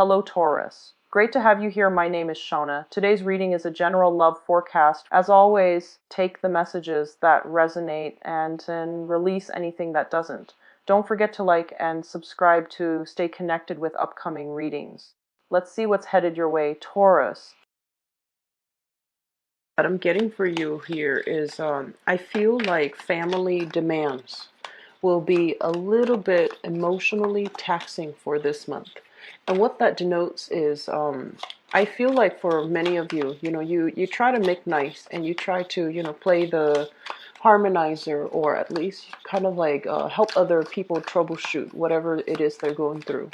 Hello, Taurus. Great to have you here. My name is Shona. Today's reading is a general love forecast. As always, take the messages that resonate and then release anything that doesn't. Don't forget to like and subscribe to stay connected with upcoming readings. Let's see what's headed your way, Taurus. What I'm getting for you here is I feel like family demands will be a little bit emotionally taxing for this month. And what that denotes is I feel like for many of you, you try to make nice and you try to, play the harmonizer, or at least kind of like help other people troubleshoot whatever it is they're going through.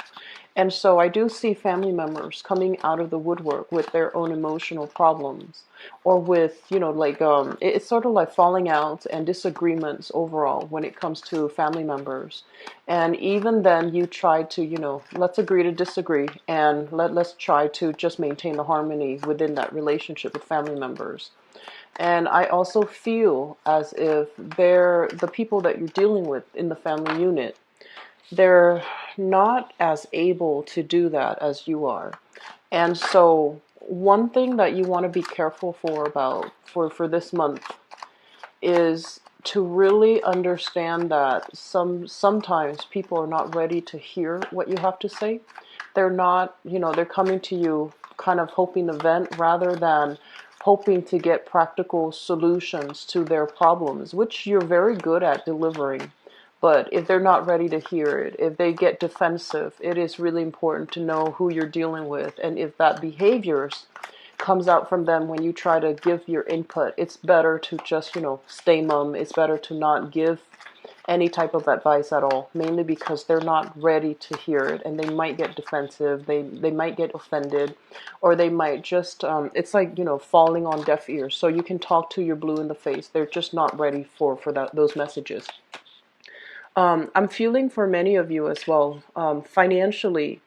And so I do see family members coming out of the woodwork with their own emotional problems, or with, it's sort of like falling out and disagreements overall when it comes to family members. And even then you try to, let's agree to disagree, and let's try to just maintain the harmony within that relationship with family members. And I also feel as if the people that you're dealing with in the family unit, they're not as able to do that as you are. And so one thing that you want to be careful for this month is to really understand that sometimes people are not ready to hear what you have to say. They're not, they're coming to you kind of hoping to vent rather than hoping to get practical solutions to their problems, which you're very good at delivering. But if they're not ready to hear it, if they get defensive, it is really important to know who you're dealing with. And if that behaviors comes out from them when you try to give your input, it's better to just, stay mum. It's better to not give any type of advice at all, mainly because they're not ready to hear it, and they might get defensive, they might get offended, or they might just, it's like, falling on deaf ears. So you can talk to your blue in the face. They're just not ready for those messages. I'm feeling for many of you as well, financially,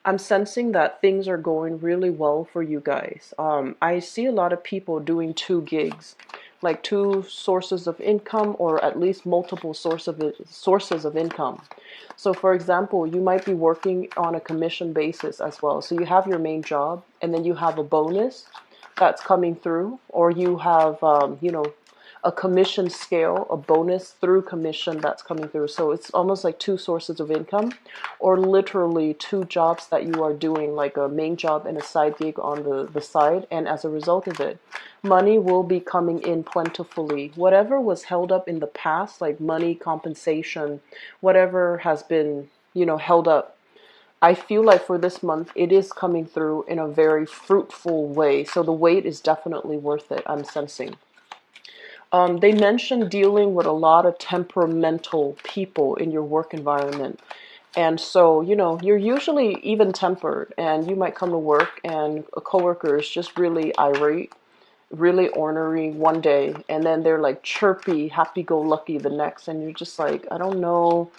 I'm sensing that things are going really well for you guys. I see a lot of people doing 2 gigs, like 2 sources of income, or at least multiple sources of income. So for example, you might be working on a commission basis as well. So you have your main job, and then you have a bonus that's coming through, or you have, a commission scale, a bonus through commission that's coming through. So it's almost like 2 sources of income, or literally 2 jobs that you are doing, like a main job and a side gig on the side. And as a result of it, money will be coming in plentifully. Whatever was held up in the past, like money, compensation, whatever has been, held up, I feel like for this month, it is coming through in a very fruitful way. So the wait is definitely worth it, I'm sensing. They mentioned dealing with a lot of temperamental people in your work environment. And so, you're usually even-tempered, and you might come to work and a coworker is just really irate, really ornery one day, and then they're like chirpy, happy-go-lucky the next, and you're just like, I don't know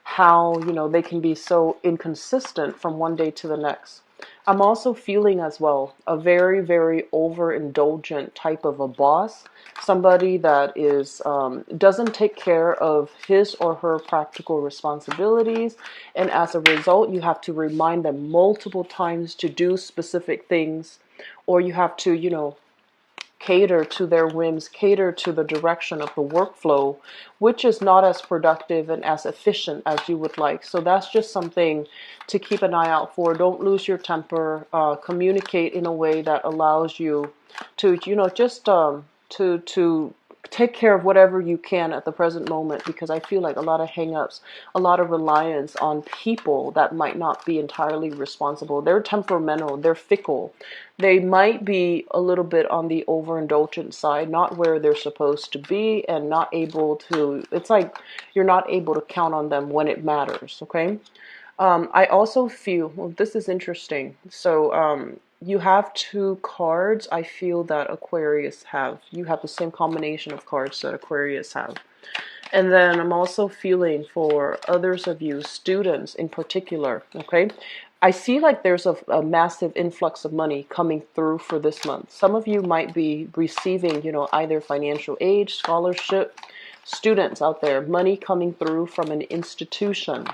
how, they can be so inconsistent from one day to the next. I'm also feeling as well a very, very overindulgent type of a boss, somebody that is doesn't take care of his or her practical responsibilities, and as a result, you have to remind them multiple times to do specific things, or you have to, cater to their whims, cater to the direction of the workflow, which is not as productive and as efficient as you would like. So that's just something to keep an eye out for. Don't lose your temper. Communicate in a way that allows you to, just to take care of whatever you can at the present moment, because I feel like a lot of hang-ups, a lot of reliance on people that might not be entirely responsible. They're temperamental, they're fickle. They might be a little bit on the overindulgent side, not where they're supposed to be, and not able to, it's like you're not able to count on them when it matters, okay? I also feel, well, this is interesting. So, you have 2 cards I feel that Aquarius have. You have the same combination of cards that Aquarius have. And then I'm also feeling for others of you, students in particular, okay? I see like there's a massive influx of money coming through for this month. Some of you might be receiving, either financial aid, scholarship, students out there, money coming through from an institution.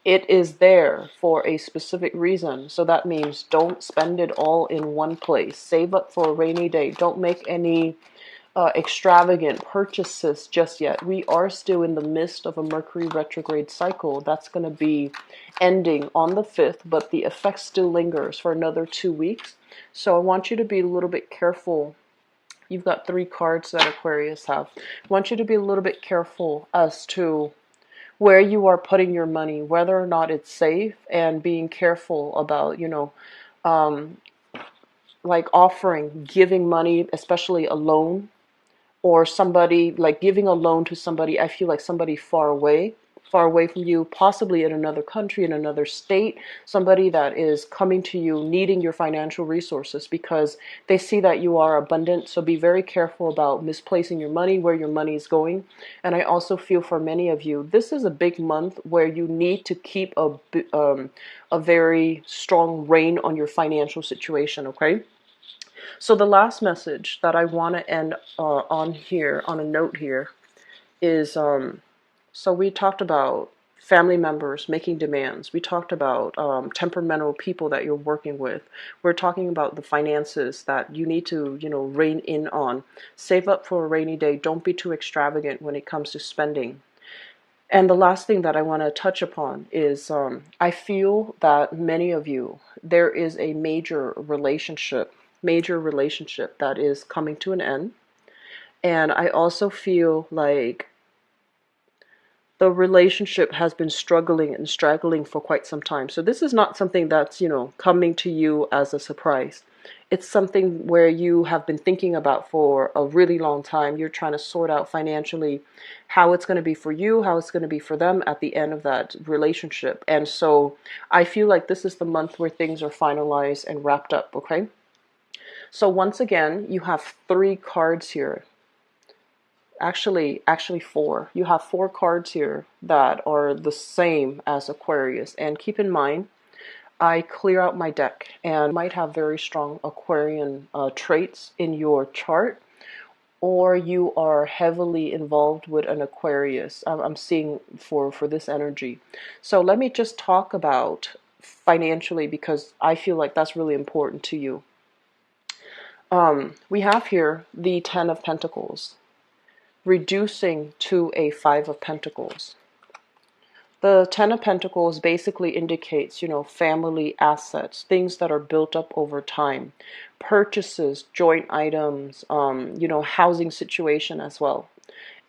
It is there for a specific reason. So that means don't spend it all in one place. Save up for a rainy day. Don't make any extravagant purchases just yet. We are still in the midst of a Mercury retrograde cycle that's going to be ending on the 5th, but the effect still lingers for another 2 weeks. So I want you to be a little bit careful. You've got 3 cards that Aquarius have. I want you to be a little bit careful as to where you are putting your money, whether or not it's safe, and being careful about, um, like offering, giving money, especially a loan, or somebody like giving a loan to somebody. I feel like somebody far away from you, possibly in another country, in another state, somebody that is coming to you needing your financial resources because they see that you are abundant. So be very careful about misplacing your money, where your money is going. And I also feel for many of you, this is a big month where you need to keep a very strong rein on your financial situation, okay? So the last message that I want to end on here, on a note here, is so we talked about family members making demands. We talked about temperamental people that you're working with. We're talking about the finances that you need to, rein in on. Save up for a rainy day. Don't be too extravagant when it comes to spending. And the last thing that I want to touch upon is I feel that many of you, there is a major relationship that is coming to an end. And I also feel like the relationship has been struggling and straggling for quite some time. So this is not something that's, coming to you as a surprise. It's something where you have been thinking about for a really long time. You're trying to sort out financially how it's going to be for you, how it's going to be for them at the end of that relationship. And so I feel like this is the month where things are finalized and wrapped up, okay? So once again, you have 3 cards here. Actually 4. You have 4 cards here that are the same as Aquarius. And keep in mind, I clear out my deck and you might have very strong Aquarian traits in your chart, or you are heavily involved with an Aquarius. I'm seeing for this energy. So let me just talk about financially because I feel like that's really important to you. We have here the 10 of Pentacles, reducing to a 5 of Pentacles. The 10 of Pentacles basically indicates, family assets, things that are built up over time, purchases, joint items, housing situation as well.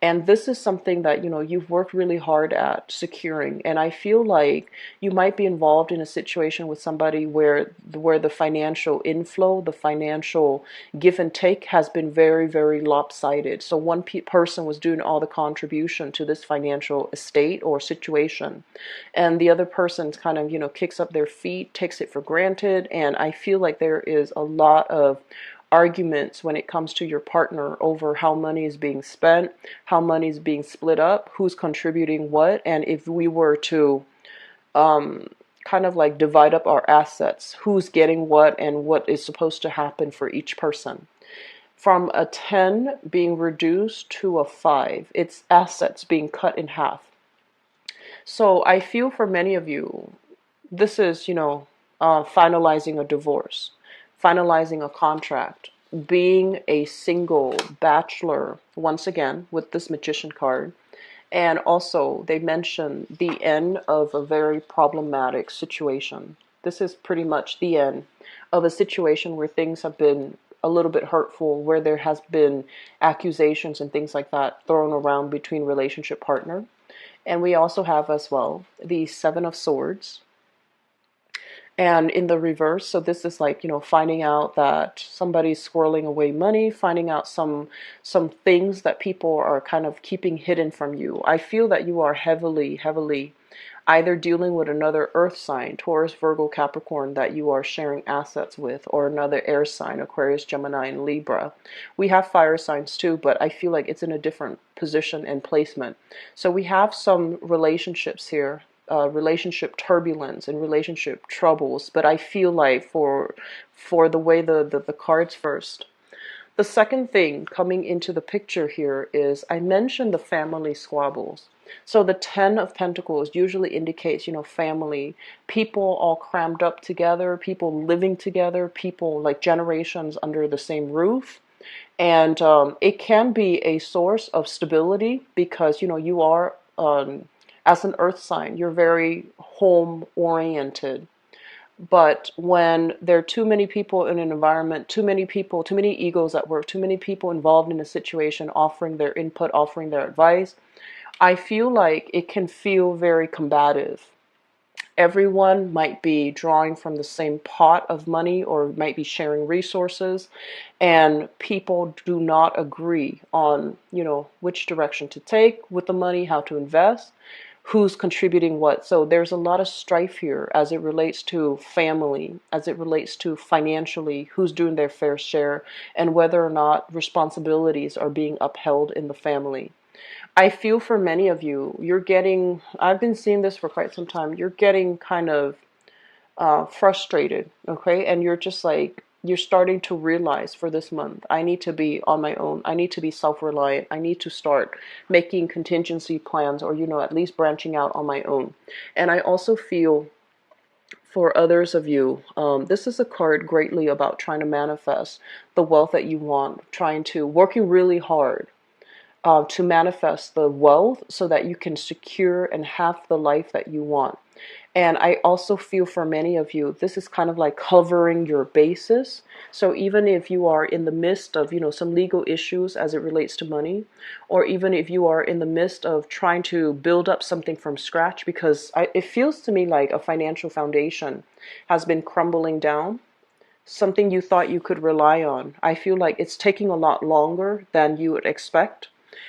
And this is something that, you've worked really hard at securing. And I feel like you might be involved in a situation with somebody where the financial inflow, the financial give and take has been very, very lopsided. So one person was doing all the contribution to this financial estate or situation. And the other person kind of, kicks up their feet, takes it for granted. And I feel like there is a lot of arguments when it comes to your partner over how money is being spent, how money is being split up, who's contributing what, and if we were to kind of like divide up our assets, who's getting what and what is supposed to happen for each person. From a 10 being reduced to a 5, it's assets being cut in half. So I feel for many of you, this is, finalizing a divorce, finalizing a contract, being a single bachelor, once again, with this Magician card. And also, they mention the end of a very problematic situation. This is pretty much the end of a situation where things have been a little bit hurtful, where there has been accusations and things like that thrown around between relationship partner. And we also have as well the 7 of Swords. And in the reverse, so this is like, finding out that somebody's squirreling away money, finding out some things that people are kind of keeping hidden from you. I feel that you are heavily either dealing with another earth sign, Taurus, Virgo, Capricorn, that you are sharing assets with, or another air sign, Aquarius, Gemini, and Libra. We have fire signs too, but I feel like it's in a different position and placement. So we have some relationships here, relationship turbulence and relationship troubles, but I feel like for the way the cards first. The second thing coming into the picture here is I mentioned the family squabbles. So the Ten of Pentacles usually indicates, family, people all crammed up together, people living together, people like generations under the same roof. And it can be a source of stability because, you are, as an earth sign, you're very home oriented. But when there are too many people in an environment, too many people, too many egos at work, too many people involved in a situation offering their input, offering their advice, I feel like it can feel very combative. Everyone might be drawing from the same pot of money or might be sharing resources, and people do not agree on, which direction to take with the money, how to invest, who's contributing what. So there's a lot of strife here as it relates to family, as it relates to financially, who's doing their fair share, and whether or not responsibilities are being upheld in the family. I feel for many of you, I've been seeing this for quite some time, you're getting kind of frustrated, okay? And you're just like, you're starting to realize for this month, I need to be on my own. I need to be self-reliant. I need to start making contingency plans or, at least branching out on my own. And I also feel for others of you, this is a card greatly about trying to manifest the wealth that you want, working really hard to manifest the wealth so that you can secure and have the life that you want. And I also feel for many of you, this is kind of like covering your bases. So even if you are in the midst of, some legal issues as it relates to money, or even if you are in the midst of trying to build up something from scratch, because it feels to me like a financial foundation has been crumbling down, something you thought you could rely on. I feel like it's taking a lot longer than you would expect.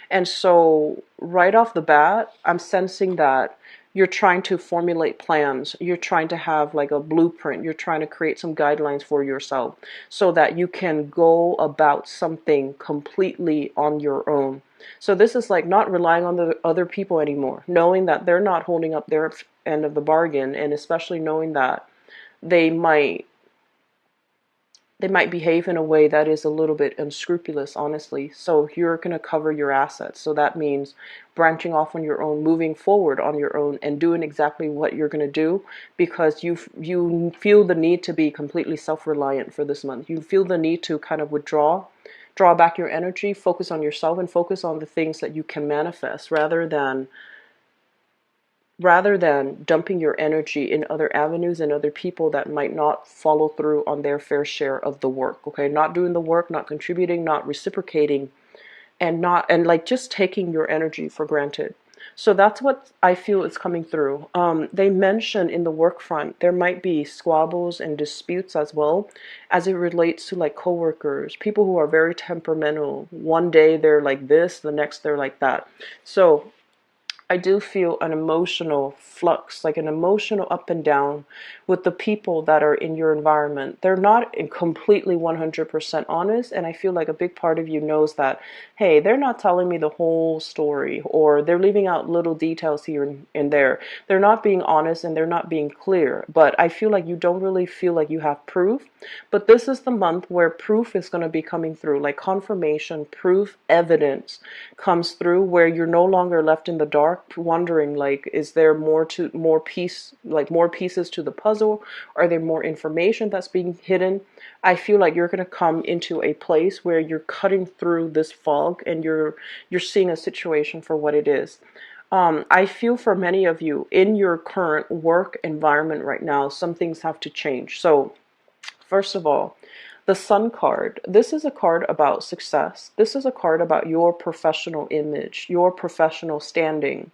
And so right off the bat, I'm sensing that you're trying to formulate plans. You're trying to have like a blueprint. You're trying to create some guidelines for yourself so that you can go about something completely on your own. So this is like not relying on the other people anymore, knowing that they're not holding up their end of the bargain, and especially knowing that they might behave in a way that is a little bit unscrupulous, honestly. So you're going to cover your assets. So that means branching off on your own, moving forward on your own, and doing exactly what you're going to do because you feel the need to be completely self-reliant for this month. You feel the need to kind of draw back your energy, focus on yourself, and focus on the things that you can manifest rather than dumping your energy in other avenues and other people that might not follow through on their fair share of the work. Okay, not doing the work, not contributing, not reciprocating, and like just taking your energy for granted. So that's what I feel is coming through. They mention in the work front there might be squabbles and disputes as well, as it relates to like coworkers, people who are very temperamental. One day they're like this, the next they're like that. So I do feel an emotional flux, like an emotional up and down with the people that are in your environment. They're not completely 100% honest, and I feel like a big part of you knows that, hey, they're not telling me the whole story, or they're leaving out little details here and there. They're not being honest and they're not being clear, but I feel like you don't really feel like you have proof. But this is the month where proof is going to be coming through, like confirmation, proof, evidence comes through, where you're no longer left in the dark wondering like, is there more pieces to the puzzle? Are there more information that's being hidden? I feel like you're going to come into a place where you're cutting through this fog and you're seeing a situation for what it is. I feel for many of you in your current work environment right now, some things have to change. So first of all, the Sun card. This is a card about success. This is a card about your professional image, your professional standing,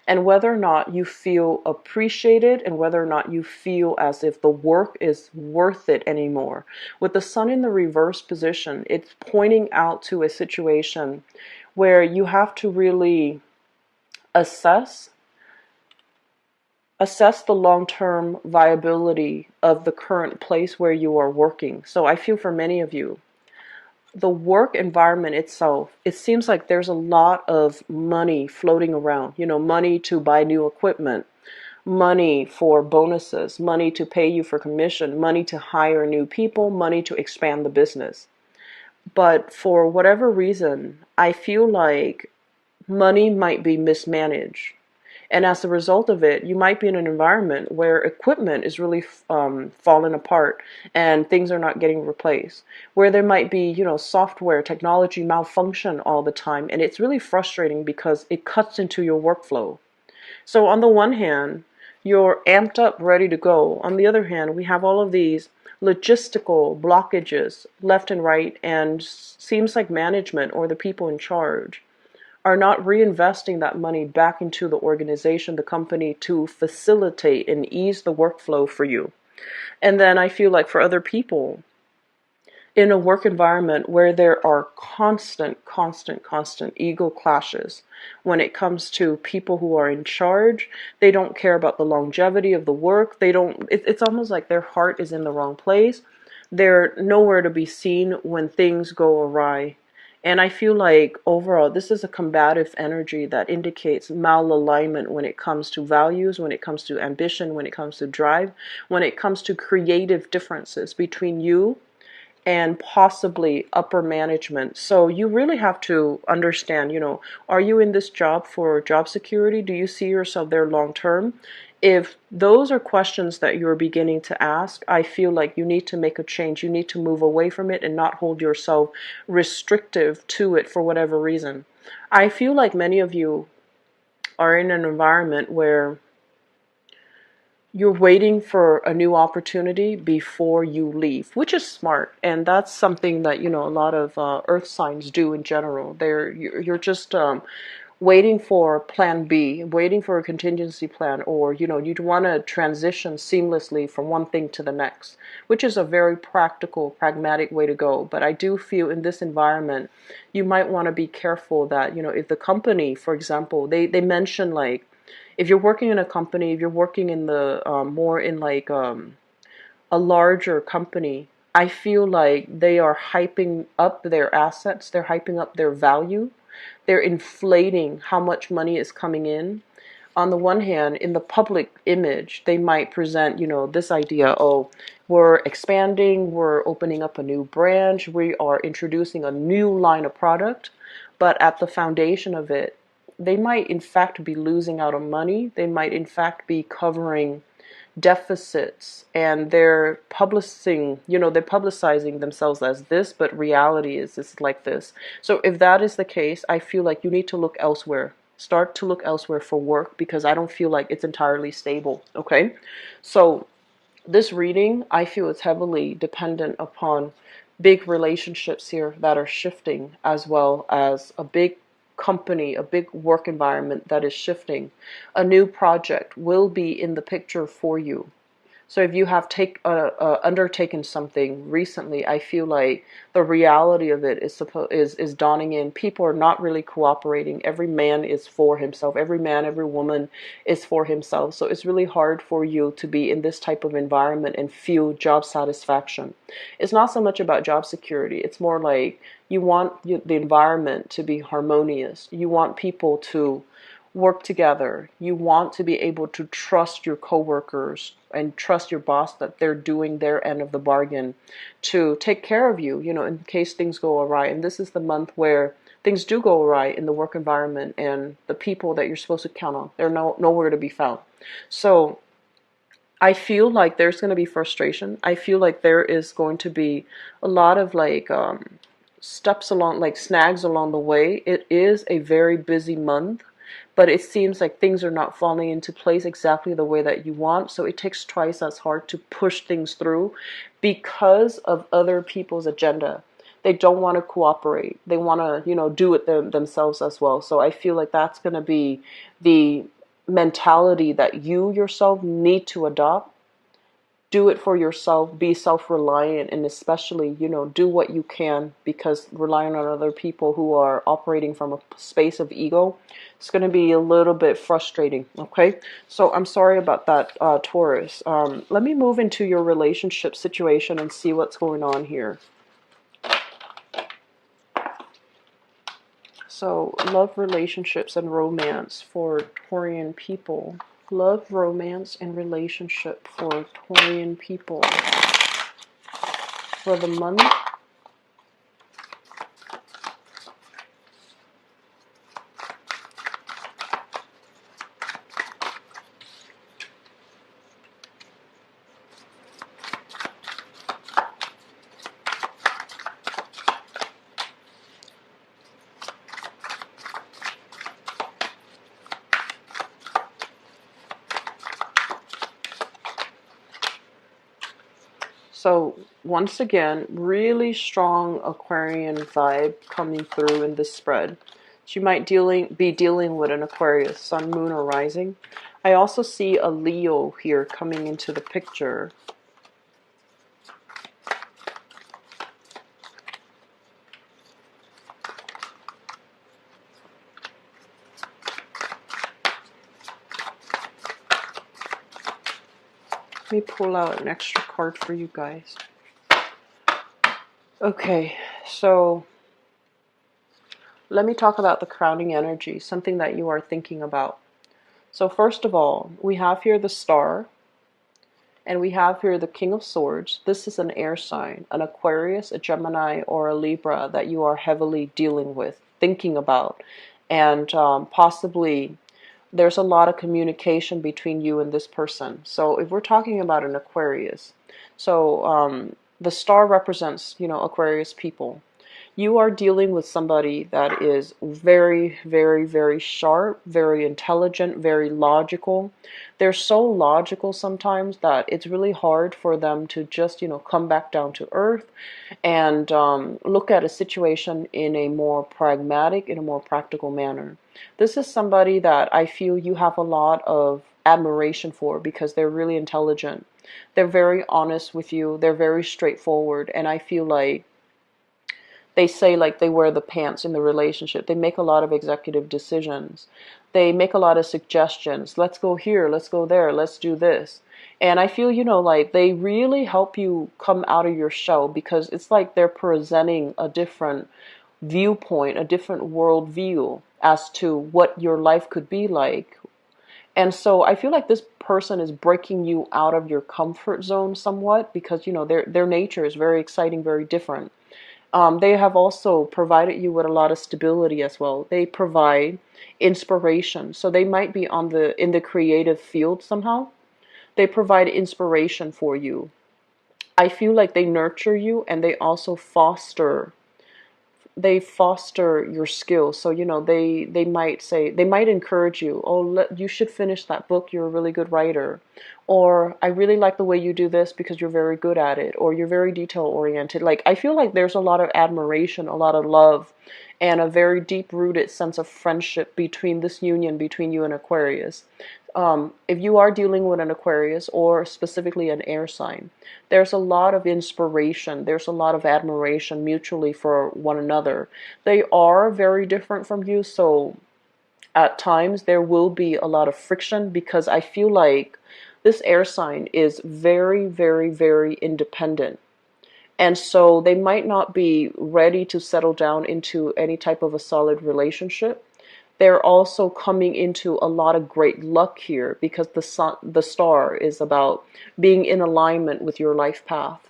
and whether or not you feel appreciated and whether or not you feel as if the work is worth it anymore. With the Sun in the reverse position, it's pointing out to a situation where you have to really assess the long-term viability of the current place where you are working. So I feel for many of you, the work environment itself, it seems like there's a lot of money floating around, money to buy new equipment, money for bonuses, money to pay you for commission, money to hire new people, money to expand the business. But for whatever reason, I feel like money might be mismanaged. And as a result of it, you might be in an environment where equipment is really falling apart and things are not getting replaced. Where there might be, software, technology malfunction all the time. And it's really frustrating because it cuts into your workflow. So on the one hand, you're amped up, ready to go. On the other hand, we have all of these logistical blockages left and right, and seems like management or the people in charge are not reinvesting that money back into the organization, the company, to facilitate and ease the workflow for you. And then I feel like for other people, in a work environment where there are constant ego clashes when it comes to people who are in charge. They don't care about the longevity of the work. It's almost like their heart is in the wrong place. They're nowhere to be seen when things go awry. And I feel like overall, this is a combative energy that indicates malalignment when it comes to values, when it comes to ambition, when it comes to drive, when it comes to creative differences between you and possibly upper management. So you really have to understand, are you in this job for job security? Do you see yourself there long term? If those are questions that you're beginning to ask, I feel like you need to make a change. You need to move away from it and not hold yourself restrictive to it for whatever reason. I feel like many of you are in an environment where you're waiting for a new opportunity before you leave, which is smart. And that's something that, a lot of earth signs do in general. You're just waiting for plan B, waiting for a contingency plan, or, you'd want to transition seamlessly from one thing to the next, which is a very practical, pragmatic way to go. But I do feel in this environment, you might want to be careful that, if the company, for example, they mention like, if you're working in a company, if you're working in the more in like a larger company, I feel like they are hyping up their assets, they're hyping up their value, they're inflating how much money is coming in. On the one hand, in the public image, they might present, this idea, oh, we're expanding, we're opening up a new branch, we are introducing a new line of product, but at the foundation of it, they might in fact be losing out on money. They might in fact be covering deficits, and they're publicizing themselves as this, but reality is like this. So if that is the case, I feel like you need to look elsewhere. Start to look elsewhere for work, because I don't feel like it's entirely stable. Okay, so this reading, I feel, is heavily dependent upon big relationships here that are shifting, as well as a big company, a big work environment that is shifting. A new project will be in the picture for you. So if you have undertaken something recently, I feel like the reality of it is dawning in. People are not really cooperating. Every man is for himself. Every man, every woman is for himself. So it's really hard for you to be in this type of environment and feel job satisfaction. It's not so much about job security. It's more like you want the environment to be harmonious. You want people to work together. You want to be able to trust your coworkers and trust your boss that they're doing their end of the bargain to take care of you, in case things go awry. And this is the month where things do go awry in the work environment, and the people that you're supposed to count on, they're nowhere to be found. So I feel like there's going to be frustration. I feel like there is going to be a lot of like steps along, like snags along the way. It is a very busy month, but it seems like things are not falling into place exactly the way that you want. So it takes twice as hard to push things through because of other people's agenda. They don't want to cooperate. They want to, do it themselves as well. So I feel like that's going to be the mentality that you yourself need to adopt. Do it for yourself, be self-reliant, and especially, do what you can, because relying on other people who are operating from a space of ego, it's going to be a little bit frustrating. Okay, so I'm sorry about that, Taurus. Let me move into your relationship situation and see what's going on here. So love, relationships, and romance for Taurian people. Love, romance, and relationship for Taurian people for the month So once again, really strong Aquarian vibe coming through in this spread. So you might be dealing with an Aquarius, Sun, Moon, or Rising. I also see a Leo here coming into the picture. Let me pull out an extra card for you guys. Okay, so let me talk about the crowning energy, something that you are thinking about. So first of all, we have here the Star, and we have here the King of Swords. This is an air sign, an Aquarius, a Gemini, or a Libra that you are heavily dealing with, thinking about, and possibly there's a lot of communication between you and this person. So if we're talking about an Aquarius, so the Star represents, Aquarius people. You are dealing with somebody that is very, very, very sharp, very intelligent, very logical. They're so logical sometimes that it's really hard for them to just, come back down to earth and look at a situation in a more pragmatic, in a more practical manner. This is somebody that I feel you have a lot of admiration for because they're really intelligent. They're very honest with you. They're very straightforward. And I feel like they say like they wear the pants in the relationship. They make a lot of executive decisions. They make a lot of suggestions. Let's go here, let's go there, let's do this. And I feel, like they really help you come out of your shell because it's like they're presenting a different viewpoint, a different worldview as to what your life could be like. And so I feel like this person is breaking you out of your comfort zone somewhat because, their nature is very exciting, very different. They have also provided you with a lot of stability as well. They provide inspiration. So they might be in the creative field somehow. They provide inspiration for you. I feel like they nurture you and they also foster your skills. So they might say, they might encourage you, oh, you should finish that book, you're a really good writer, or I really like the way you do this because you're very good at it, or you're very detail oriented. Like I feel like there's a lot of admiration, a lot of love, and a very deep rooted sense of friendship between this union between you and Aquarius. If you are dealing with an Aquarius or specifically an air sign, there's a lot of inspiration. There's a lot of admiration mutually for one another. They are very different from you, so at times there will be a lot of friction because I feel like this air sign is very, very, very independent. And so they might not be ready to settle down into any type of a solid relationship. They're also coming into a lot of great luck here because the star is about being in alignment with your life path.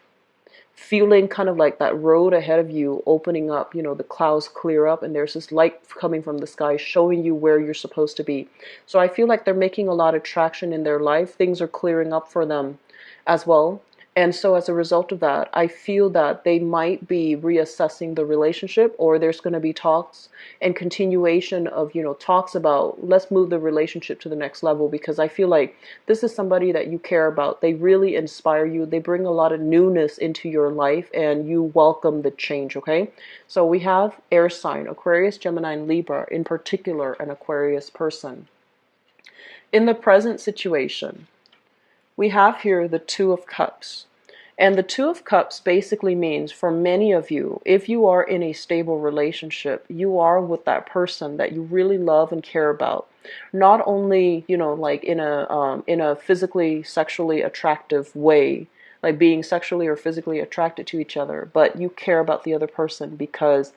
Feeling kind of like that road ahead of you opening up, the clouds clear up and there's this light coming from the sky showing you where you're supposed to be. So I feel like they're making a lot of traction in their life. Things are clearing up for them as well. And so as a result of that, I feel that they might be reassessing the relationship, or there's going to be talks and continuation of, talks about let's move the relationship to the next level, because I feel like this is somebody that you care about. They really inspire you. They bring a lot of newness into your life and you welcome the change, okay? So we have air sign, Aquarius, Gemini, and Libra, in particular an Aquarius person. In the present situation, we have here the Two of Cups. And the Two of Cups basically means for many of you, if you are in a stable relationship, you are with that person that you really love and care about. Not only, like in a physically, sexually attractive way, like being sexually or physically attracted to each other, but you care about the other person because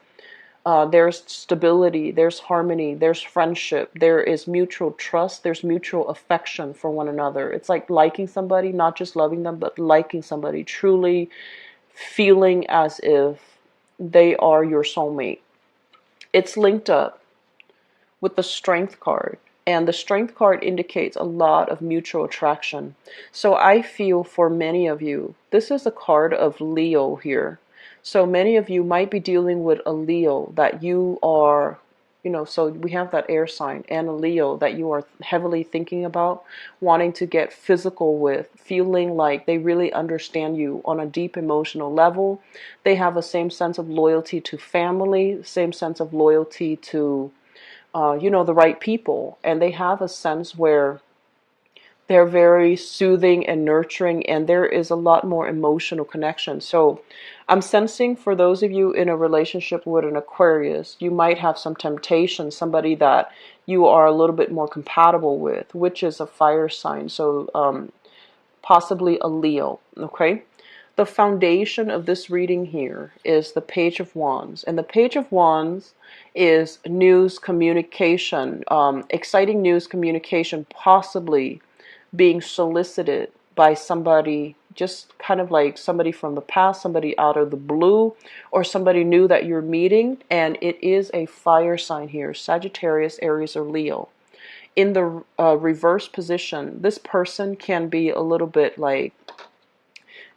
there's stability, there's harmony, there's friendship, there is mutual trust, there's mutual affection for one another. It's like liking somebody, not just loving them, but liking somebody, truly feeling as if they are your soulmate. It's linked up with the Strength card. And the Strength card indicates a lot of mutual attraction. So I feel for many of you, this is a card of Leo here. So many of you might be dealing with a Leo that you are So we have that air sign and a Leo that you are heavily thinking about, wanting to get physical with, feeling like they really understand you on a deep emotional level. They have the same sense of loyalty to family, same sense of loyalty to, the right people. And they have a sense where they're very soothing and nurturing, and there is a lot more emotional connection. So I'm sensing for those of you in a relationship with an Aquarius, you might have some temptation, somebody that you are a little bit more compatible with, which is a fire sign. So possibly a Leo, okay? The foundation of this reading here is the Page of Wands. And the Page of Wands is news communication, exciting news communication, possibly being solicited by somebody, just kind of like somebody from the past, somebody out of the blue, or somebody new that you're meeting. And it is a fire sign here, Sagittarius, Aries, or Leo. In the reverse position, this person can be a little bit like,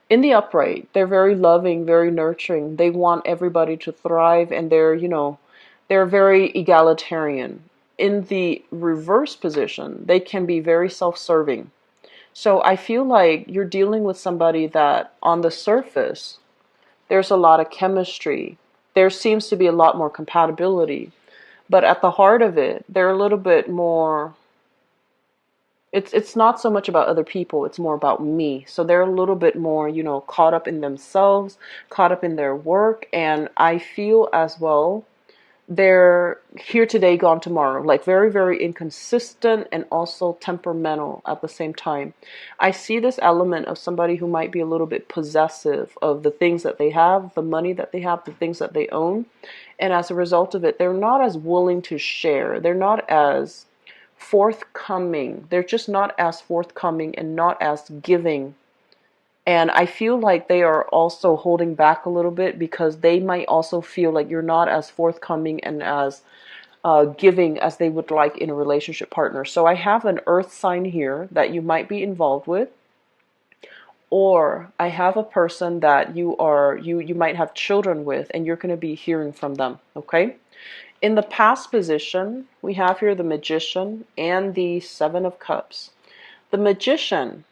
in the upright, they're very loving, very nurturing. They want everybody to thrive, and they're very egalitarian. In the reverse position, they can be very self-serving. So I feel like you're dealing with somebody that on the surface, there's a lot of chemistry. There seems to be a lot more compatibility. But at the heart of it, they're a little bit more, it's not so much about other people, it's more about me. So they're a little bit more, caught up in themselves, caught up in their work. And I feel as well, they're here today, gone tomorrow, like very, very inconsistent and also temperamental at the same time. I see this element of somebody who might be a little bit possessive of the things that they have, the money that they have, the things that they own. And as a result of it, they're not as willing to share. They're not as forthcoming. They're just not as forthcoming and not as giving. And I feel like they are also holding back a little bit because they might also feel like you're not as forthcoming and as giving as they would like in a relationship partner. So I have an earth sign here that you might be involved with, or I have a person that you might have children with, and you're going to be hearing from them. Okay. In the past position, we have here the Magician and the Seven of Cups. The Magician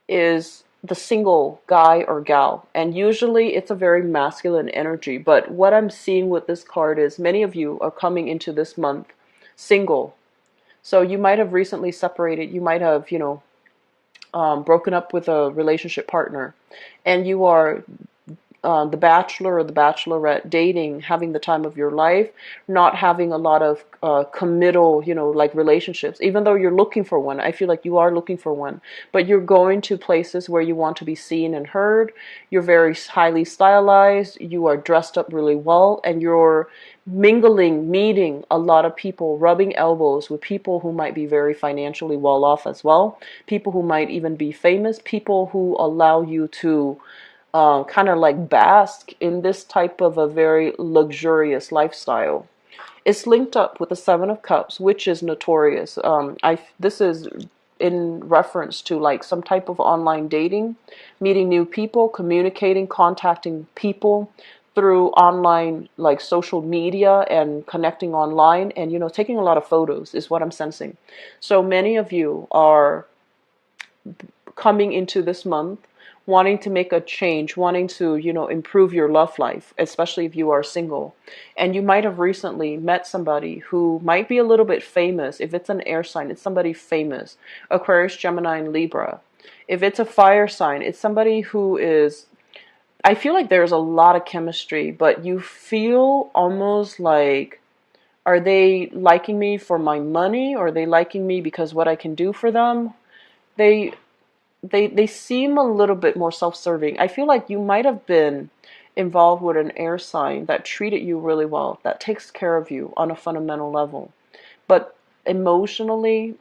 is the single guy or gal, and usually it's a very masculine energy. But what I'm seeing with this card is many of you are coming into this month single. So you might have recently separated, you might have, broken up with a relationship partner, and you are the bachelor or the bachelorette dating, having the time of your life, not having a lot of committal, like relationships. Even though you're looking for one, I feel like you are looking for one, but you're going to places where you want to be seen and heard. You're very highly stylized. You are dressed up really well, and you're mingling, meeting a lot of people, rubbing elbows with people who might be very financially well off as well, people who might even be famous, people who allow you to kind of like bask in this type of a very luxurious lifestyle. It's linked up with the Seven of Cups, which is notorious. This is in reference to like some type of online dating, meeting new people, communicating, contacting people through online, like social media, and connecting online, and taking a lot of photos is what I'm sensing. So many of you are coming into this month wanting to make a change, wanting to, improve your love life, especially if you are single. And you might have recently met somebody who might be a little bit famous. If it's an air sign, it's somebody famous. Aquarius, Gemini, and Libra. If it's a fire sign, it's somebody who is, I feel like there's a lot of chemistry, but you feel almost like, are they liking me for my money? Or are they liking me because what I can do for them? They seem a little bit more self-serving. I feel like you might have been involved with an air sign that treated you really well, that takes care of you on a fundamental level. But emotionally,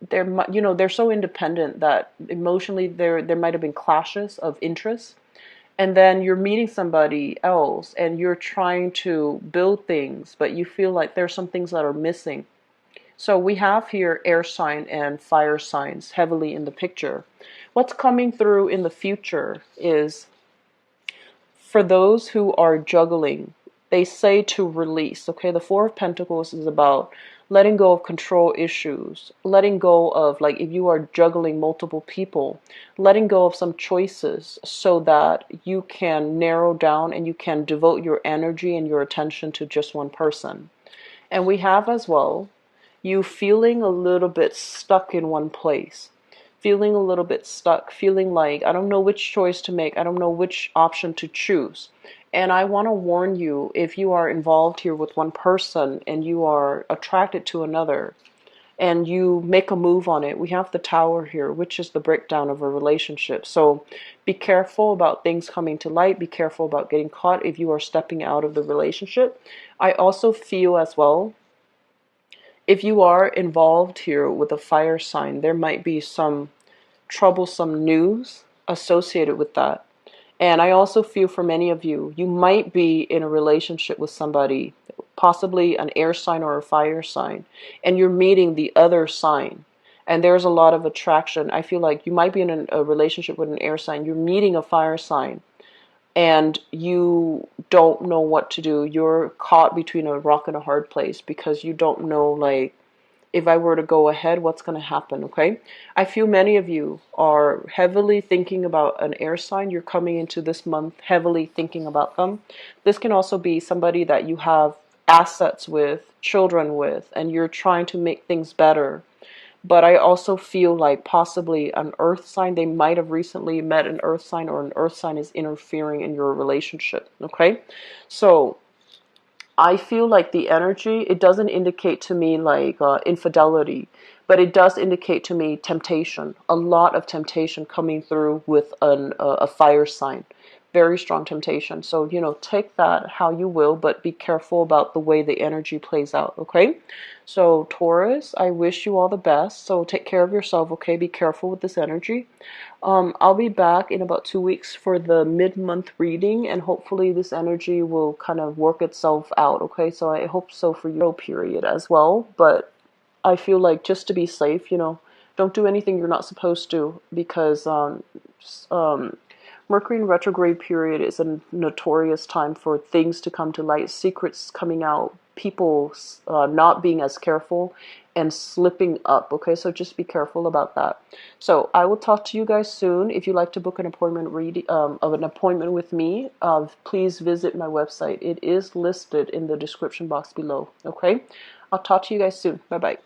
they're so independent that emotionally there might have been clashes of interests. And then you're meeting somebody else and you're trying to build things, but you feel like there's some things that are missing. So we have here air sign and fire signs heavily in the picture. What's coming through in the future is for those who are juggling they say to release. Okay, the Four of Pentacles is about letting go of control issues, letting go of, like, if you are juggling multiple people, letting go of some choices so that you can narrow down and you can devote your energy and your attention to just one person. And we have as well you feeling a little bit stuck in one place, feeling a little bit stuck, feeling like, I don't know which choice to make, I don't know which option to choose. And I want to warn you, if you are involved here with one person and you are attracted to another and you make a move on it, we have the Tower here, which is the breakdown of a relationship. So be careful about things coming to light. Be careful about getting caught if you are stepping out of the relationship. I also feel as well, if you are involved here with a fire sign, there might be some troublesome news associated with that. And I also feel for many of you, you might be in a relationship with somebody, possibly an air sign or a fire sign, and you're meeting the other sign. And there's a lot of attraction. I feel like you might be in a relationship with an air sign, you're meeting a fire sign, and you don't know what to do. You're caught between a rock and a hard place because you don't know, like, if I were to go ahead, what's going to happen, okay? I feel many of you are heavily thinking about an air sign. You're coming into this month heavily thinking about them. This can also be somebody that you have assets with, children with, and you're trying to make things better. But I also feel like possibly an earth sign, they might have recently met an earth sign, or an earth sign is interfering in your relationship, okay? So I feel like the energy, it doesn't indicate to me like infidelity, but it does indicate to me temptation, a lot of temptation coming through with a fire sign. Very strong temptation. So, take that how you will, but be careful about the way the energy plays out, okay? So, Taurus, I wish you all the best. So, take care of yourself, okay? Be careful with this energy. I'll be back in about 2 weeks for the mid-month reading, and hopefully this energy will kind of work itself out, okay? So, I hope so for your period as well, but I feel like just to be safe, don't do anything you're not supposed to, because Mercury in retrograde period is a notorious time for things to come to light, secrets coming out, people not being as careful and slipping up. Okay, so just be careful about that. So I will talk to you guys soon. If you'd like to book an appointment with me, please visit my website. It is listed in the description box below. Okay, I'll talk to you guys soon. Bye bye.